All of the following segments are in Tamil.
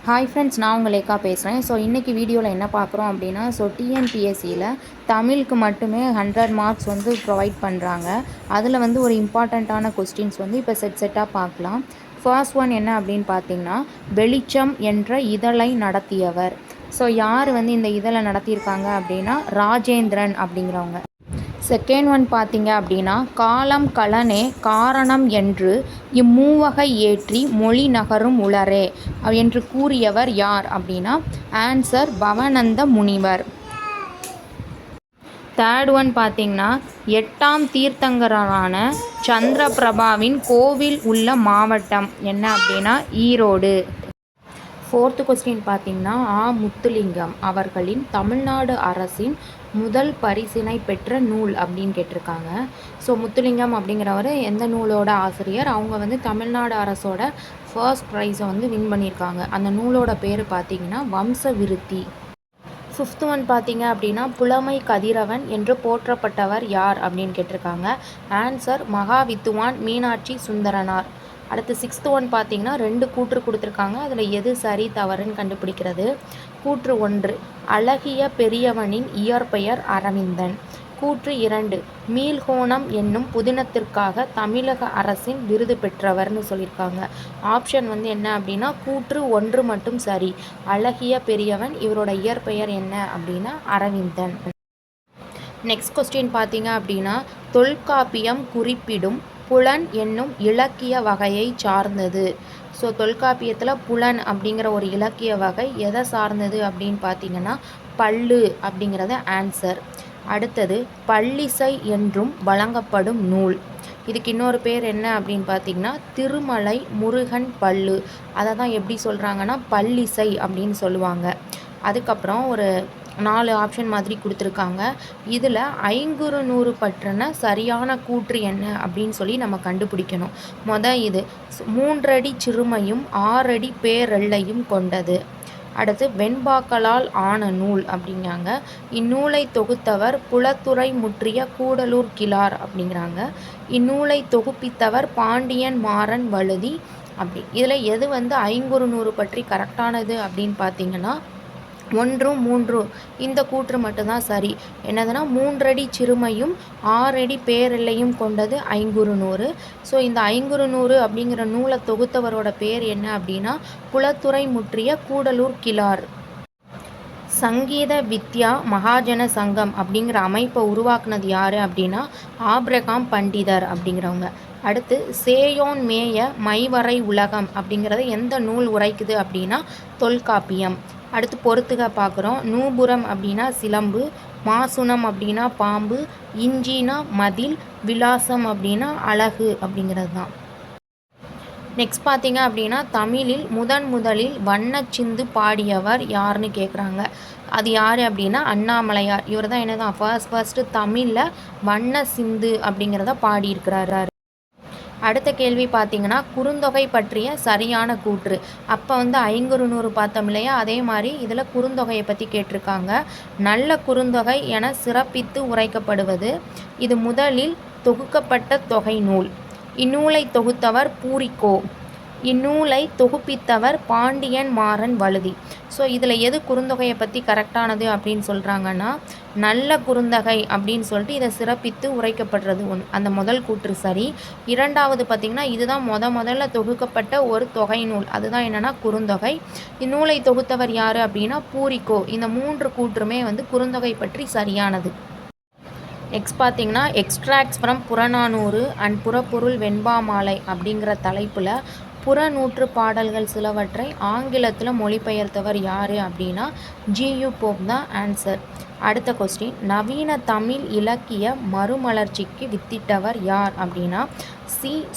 ஹாய் ஃப்ரெண்ட்ஸ், நான் உங்கள் லேக்கா பேசுகிறேன். ஸோ இன்றைக்கி வீடியோவில் என்ன பார்க்குறோம் அப்படின்னா, டிஎன்பிஎஸ்சியில் தமிழுக்கு மட்டுமே 100 மார்க்ஸ் ப்ரொவைட் பண்ணுறாங்க. அதில் ஒரு இம்பார்ட்டண்ட்டான கொஸ்டின்ஸ் இப்போ செட்டாக பார்க்கலாம். ஃபர்ஸ்ட் ஒன் என்ன அப்படின்னு பார்த்தீங்கன்னா, வெளிச்சம் என்ற இதழை நடத்தியவர். ஸோ யார் இந்த இதழை நடத்தியிருக்காங்க அப்படின்னா, ராஜேந்திரன் அப்படிங்கிறவங்க. செகண்ட் ஒன் பார்த்தீங்க அப்படின்னா, காலம் கலனே காரணம் என்று இம்மூவகை ஏற்றி மொழி நகரும் உளரே என்று கூறியவர் யார் அப்படின்னா, ஆன்சர் பவனந்த முனிவர். தேர்ட் ஒன் பார்த்தீங்கன்னா, 8ஆம் தீர்த்தங்கரான சந்திரபிரபாவின் கோவில் உள்ள மாவட்டம் என்ன அப்படின்னா, ஈரோடு. ஃபோர்த்து கொஸ்டின் பார்த்தீங்கன்னா, முத்துலிங்கம் அவர்களின் தமிழ்நாடு அரசின் முதல் பரிசினை பெற்ற நூல் அப்படின்னு கேட்டிருக்காங்க. ஸோ முத்துலிங்கம் அப்படிங்கிறவர் எந்த நூலோட ஆசிரியர்? அவங்க தமிழ்நாடு அரசோட ஃபர்ஸ்ட் ப்ரைஸை வின் பண்ணியிருக்காங்க. அந்த நூலோட பேர் பார்த்தீங்கன்னா வம்ச விருத்தி. ஃபிஃப்த் ஒன் பார்த்தீங்க அப்படின்னா, புலமை கதிரவன் என்று போற்றப்பட்டவர் யார் அப்படின்னு கேட்டிருக்காங்க. ஆன்சர் மகாவித்துவான் மீனாட்சி சுந்தரனார். அடுத்து சிக்ஸ்த் ஒன் பார்த்தீங்கன்னா, 2 கூற்று கொடுத்துருக்காங்க. அதில் எது சரி தவறுன்னு கண்டுபிடிக்கிறது. கூற்று 1, அழகிய பெரியவனின் இயற்பெயர் அரவிந்தன். கூற்று 2, மீள்கோணம் என்னும் புதினத்திற்காக தமிழக அரசின் விருது பெற்றவர்னு சொல்லியிருக்காங்க. ஆப்ஷன் என்ன அப்படின்னா, கூற்று 1 மட்டும் சரி. அழகிய பெரியவன், இவரோட இயற்பெயர் என்ன அப்படின்னா அரவிந்தன். நெக்ஸ்ட் கொஸ்டின் பார்த்தீங்க அப்படின்னா, தொல்காப்பியம் குறிப்பிடும் புலன் என்னும் இலக்கிய வகையை சார்ந்தது. ஸோ தொல்காப்பியத்தில் புலன் அப்படிங்கிற ஒரு இலக்கிய வகை எதை சார்ந்தது அப்படின்னு பார்த்தீங்கன்னா, பள்ளு அப்படிங்கிறது ஆன்சர். அடுத்தது பள்ளிசை என்றும் வழங்கப்படும் நூல். இதுக்கு இன்னொரு பேர் என்ன அப்படின்னு பார்த்தீங்கன்னா, திருமலை முருகன் பள்ளு. அதை தான் எப்படி சொல்கிறாங்கன்னா, பள்ளிசை அப்படின்னு சொல்லுவாங்க. அதுக்கப்புறம் ஒரு 4 ஆப்ஷன் மாதிரி கொடுத்துருக்காங்க. இதில் 500 பற்றின சரியான கூற்று என்ன அப்படின்னு சொல்லி நம்ம கண்டுபிடிக்கணும். இது 3 அடி சிறுமையும் 6 அடி பேரெல்லையும் கொண்டது. அடுத்து வெண்பாக்களால் ஆன நூல் அப்படிங்கிறாங்க. இந்நூலை தொகுத்தவர் புலத்துறை முற்றிய கூடலூர் கிழார் அப்படிங்கிறாங்க. இந்நூலை தொகுப்பித்தவர் பாண்டியன் மாறன் வழுதி அப்படி. இதில் எது 500 பற்றி கரெக்டானது அப்படின்னு பார்த்தீங்கன்னா, 1, 3 இந்த கூற்று மட்டும்தான் சரி. என்னதுன்னா, 3 அடி சிறுமையும் 6 அடி பேரெல்லையும் கொண்டது 500. ஸோ இந்த 500 அப்படிங்கிற நூலை தொகுத்தவரோட பேர் என்ன அப்படின்னா, புலத்துறை முற்றிய கூடலூர் கிழார். சங்கீத வித்யா மகாஜன சங்கம் அப்படிங்கிற அமைப்பை உருவாக்குனது யார் அப்படின்னா, ஆப்ரகாம் பண்டிதர் அப்படிங்கிறவங்க. அடுத்து சேயோன் மேய மைவரை உலகம் அப்படிங்கிறத எந்த நூல் உரைக்குது அப்படின்னா, தொல்காப்பியம். அடுத்து பொறுத்துக பார்க்குறோம். நூபுரம் அப்படின்னா சிலம்பு, மாசுனம் அப்படின்னா பாம்பு, இஞ்சினா மதில், விலாசம் அப்படின்னா அழகு அப்படிங்கிறது தான். நெக்ஸ்ட் பார்த்தீங்க அப்படின்னா, தமிழில் முதலில் வண்ணச்சிந்து பாடியவர் யாருன்னு கேட்குறாங்க. அது யார் அப்படின்னா, அண்ணாமலையார். இவர் தான் என்னதான் ஃபர்ஸ்ட்டு தமிழில் வண்ண சிந்து அப்படிங்கிறத பாடியிருக்கிறார். அடுத்த கேள்வி பார்த்தீங்கன்னா, குறுந்தொகை பற்றிய சரியான கூற்று. அப்போ 500 பார்த்தோம் இல்லையா, அதே மாதிரி இதில் குறுந்தொகையை பற்றி கேட்டிருக்காங்க. நல்ல குறுந்தொகை என சிறப்பித்து உரைக்கப்படுவது. இது முதலில் தொகுக்கப்பட்ட தொகை நூல். இந்நூலை தொகுத்தவர் பூரிக்கோ. இந்நூலை தொகுப்பித்தவர் பாண்டியன் மாறன் வழுதி. ஸோ இதில் எது குறுந்தொகையை பற்றி கரெக்டானது அப்படின்னு சொல்கிறாங்கன்னா, நல்ல குறுந்தொகை அப்படின்னு சொல்லிட்டு இதை சிறப்பித்து உரைக்கப்படுறது அந்த முதல் கூற்று சரி. இரண்டாவது பார்த்திங்கன்னா, இதுதான் முதல்ல தொகுக்கப்பட்ட ஒரு தொகை நூல். அதுதான் என்னென்னா குறுந்தொகை. இந்நூலை தொகுத்தவர் யார் அப்படின்னா பூரிக்கோ. இந்த 3 கூற்றுமே குறுந்தொகை பற்றி சரியானது. நெக்ஸ்ட் பார்த்தீங்கன்னா, எக்ஸ்ட்ராக்ட்ஸ் ஃப்ரம் புறநானூறு அண்ட் புறப்பொருள் வெண்பாமாலை அப்படிங்கிற தலைப்பில் புறநூற்று பாடல்கள் சிலவற்றை ஆங்கிலத்தில் மொழிபெயர்த்தவர் யார் அப்படின்னா, ஜியு போப் தான் ஆன்சர். அடுத்த கொஸ்டின், நவீன தமிழ் இலக்கிய மறுமலர்ச்சிக்கு வித்திட்டவர் யார் அப்படின்னா,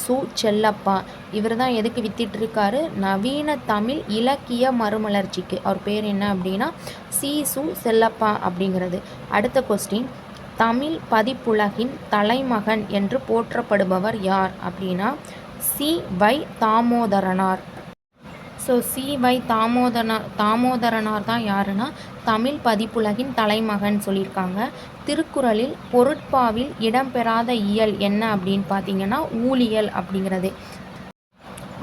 சு செல்லப்பா. இவர் தான் எதுக்கு வித்திட்டிருக்காரு? நவீன தமிழ் இலக்கிய மறுமலர்ச்சிக்கு. அவர் பேர் என்ன அப்படின்னா, சு செல்லப்பா அப்படிங்கிறது. அடுத்த கொஸ்டின், தமிழ் பதிப்புலகின் தலைமகன் என்று போற்றப்படுபவர் யார் அப்படின்னா, வை தாமோதரனார். ஸோ வை தாமோதரனார் தான் யாருன்னா, தமிழ் பதிப்புலகின் தலைமகன் சொல்லியிருக்காங்க. திருக்குறளில் பொருட்பாவில் இடம்பெறாத இயல் என்ன அப்படின்னு பார்த்தீங்கன்னா, ஊழியல் அப்படிங்கிறது.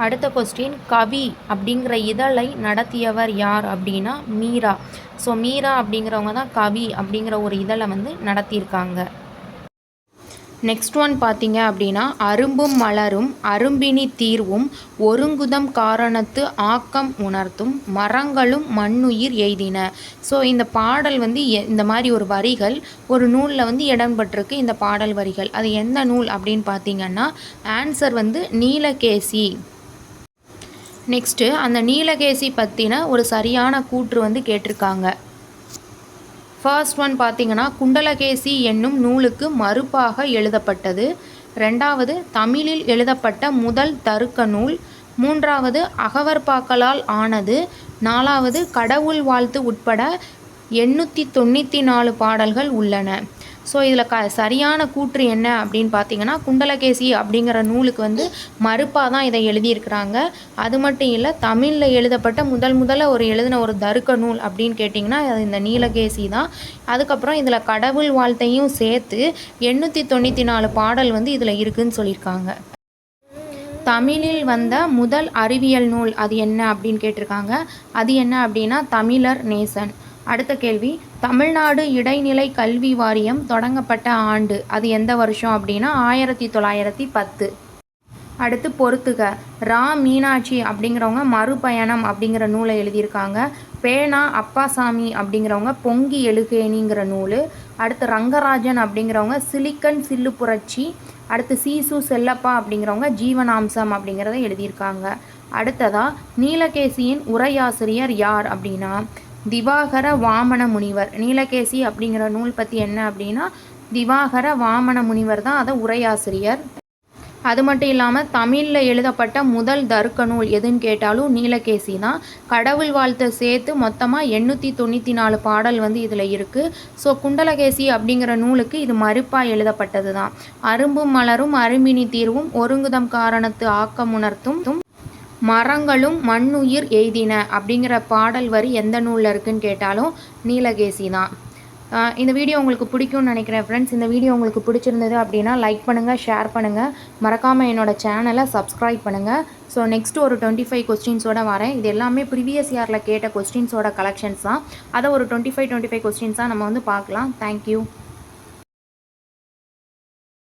அடுத்த கொஸ்டின், கவி அப்படிங்கிற இதழை நடத்தியவர் யார் அப்படின்னா மீரா. ஸோ மீரா அப்படிங்கிறவங்க தான் கவி அப்படிங்கிற ஒரு இதழை வந்து நடத்தியிருக்காங்க. நெக்ஸ்ட் ஒன் பார்த்தீங்க அப்படின்னா, அரும்பும் மலரும் அரும்பினி தீர்வும் ஒருங்குதம் காரணத்து ஆக்கம் உணர்த்தும் மரங்களும் மண்ணுயிர் எய்தின. ஸோ இந்த பாடல் வந்து இந்த மாதிரி ஒரு வரிகள் ஒரு நூலில் வந்து இடம்பெற்றிருக்கு. இந்த பாடல் வரிகள் அது எந்த நூல் அப்படின்னு பார்த்தீங்கன்னா, ஆன்சர் வந்து நீலகேசி. நெக்ஸ்ட்டு அந்த நீலகேசி பற்றின ஒரு சரியான கூற்று வந்து கேட்டிருக்காங்க. ஃபர்ஸ்ட் ஒன் பார்த்தீங்கன்னா, குண்டலகேசி என்னும் நூலுக்கு மறுப்பாக எழுதப்பட்டது. 2வது தமிழில் எழுதப்பட்ட முதல் தருக்க நூல். 3வது அகவற்பாக்களால் ஆனது. 4வது கடவுள் வாழ்த்து உட்பட 894 பாடல்கள் உள்ளன. ஸோ இதில் சரியான கூற்று என்ன அப்படின்னு பார்த்தீங்கன்னா, குண்டலகேசி அப்படிங்கிற நூலுக்கு வந்து மறுப்பாக தான் இதை எழுதியிருக்கிறாங்க. அது மட்டும் இல்லை, தமிழில் எழுதப்பட்ட முதல்ல எழுதின ஒரு தருக்க நூல் அப்படின்னு கேட்டிங்கன்னா அது இந்த நீலகேசி தான். அதுக்கப்புறம் இதில் கடவுள் வாழ்த்தையும் சேர்த்து 894 பாடல் வந்து இதில் இருக்குதுன்னு சொல்லியிருக்காங்க. தமிழில் வந்த முதல் அறிவியல் நூல் அது என்ன அப்படின்னு கேட்டிருக்காங்க. அது என்ன அப்படின்னா தமிழர் நேசன். அடுத்த கேள்வி, தமிழ்நாடு இடைநிலை கல்வி வாரியம் தொடங்கப்பட்ட ஆண்டு அது எந்த வருஷம் அப்படின்னா 1910. அடுத்து பொறுத்துக, ரா மீனாட்சி அப்படிங்கிறவங்க மறுபயணம் அப்படிங்கிற நூலை எழுதியிருக்காங்க. பேனா அப்பாசாமி அப்படிங்கிறவங்க பொங்கி எழுகேணிங்கிற நூல். அடுத்து ரங்கராஜன் அப்படிங்கிறவங்க சிலிக்கன் சில்லு புரட்சி. அடுத்து சீசு செல்லப்பா அப்படிங்கிறவங்க ஜீவனாம்சம் அப்படிங்கிறத எழுதியிருக்காங்க. அடுத்ததாக நீலகேசியின் உரையாசிரியர் யார் அப்படின்னா திவாகர வாமன முனிவர். நீலகேசி அப்படிங்கிற நூல் பற்றி என்ன அப்படின்னா திவாகர வாமன முனிவர் தான் அதை உரையாசிரியர். அது மட்டும் இல்லாமல் தமிழில் எழுதப்பட்ட முதல் தருக்க நூல் எதுன்னு கேட்டாலும் நீலகேசி தான். கடவுள் வாழ்த்தை சேர்த்து மொத்தமாக 894 பாடல் வந்து இதில் இருக்குது. ஸோ குண்டலகேசி அப்படிங்கிற நூலுக்கு இது மறுப்பாக எழுதப்பட்டது தான். அரும்பும் மலரும் அரும்பினி தீர்வும் ஒருங்குதம் காரணத்து ஆக்கம் உணர்த்தும் மரங்களும் மண்ணுயிர் எய்தின அப்படிங்கிற பாடல் வரி எந்த நூலில் இருக்குதுன்னு கேட்டாலும் நீலகேசி தான். இந்த வீடியோ உங்களுக்கு பிடிக்கும்னு நினைக்கிறேன் ஃப்ரெண்ட்ஸ். இந்த வீடியோ உங்களுக்கு பிடிச்சிருந்தது அப்படின்னா லைக் பண்ணுங்கள், ஷேர் பண்ணுங்கள், மறக்காமல் என்னோடய சேனலை சப்ஸ்கிரைப் பண்ணுங்கள். ஸோ நெக்ஸ்ட்டு ஒரு 25 கொஸ்டின்ஸோடு வரேன். இது எல்லாமே ப்ரீவியஸ் இயரில் கேட்ட கொஸ்டின்ஸோட கலெக்ஷன்ஸ் தான். அதை ஒரு 25 கொஸ்டின்ஸாக நம்ம வந்து பார்க்கலாம். தேங்க்யூ.